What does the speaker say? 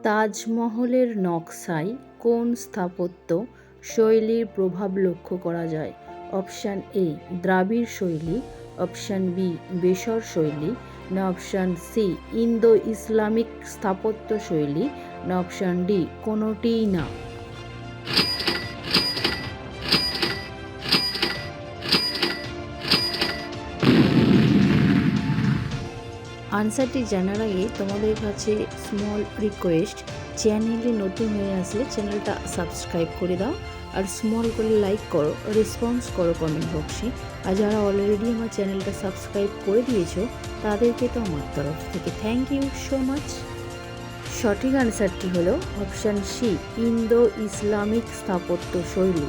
তাজমহলের নকশায় কোন স্থাপত্য শৈলীর প্রভাব লক্ষ্য করা যায়? অপশান এ দ্রাবিড় শৈলী, অপশান বি বেসর শৈলী, না অপশান সি ইন্দো ইসলামিক স্থাপত্য শৈলী, না অপশান ডি কোনোটিই না। আনসারটি জানার আগে তোমাদের কাছে স্মল রিকোয়েস্ট, চ্যানেলে নতুন হয়ে আসলে চ্যানেলটা সাবস্ক্রাইব করে দাও আর স্মল করে লাইক করো, রেসপন্স করো কমেন্ট বক্সে। আর যারা অলরেডি আমার চ্যানেলটা সাবস্ক্রাইব করে দিয়েছো তাদেরকে তো আমার তরফ থেকে থ্যাংক ইউ সো মাচ। সঠিক আনসারটি হলো অপশান সি ইন্দো ইসলামিক স্থাপত্য শৈলী।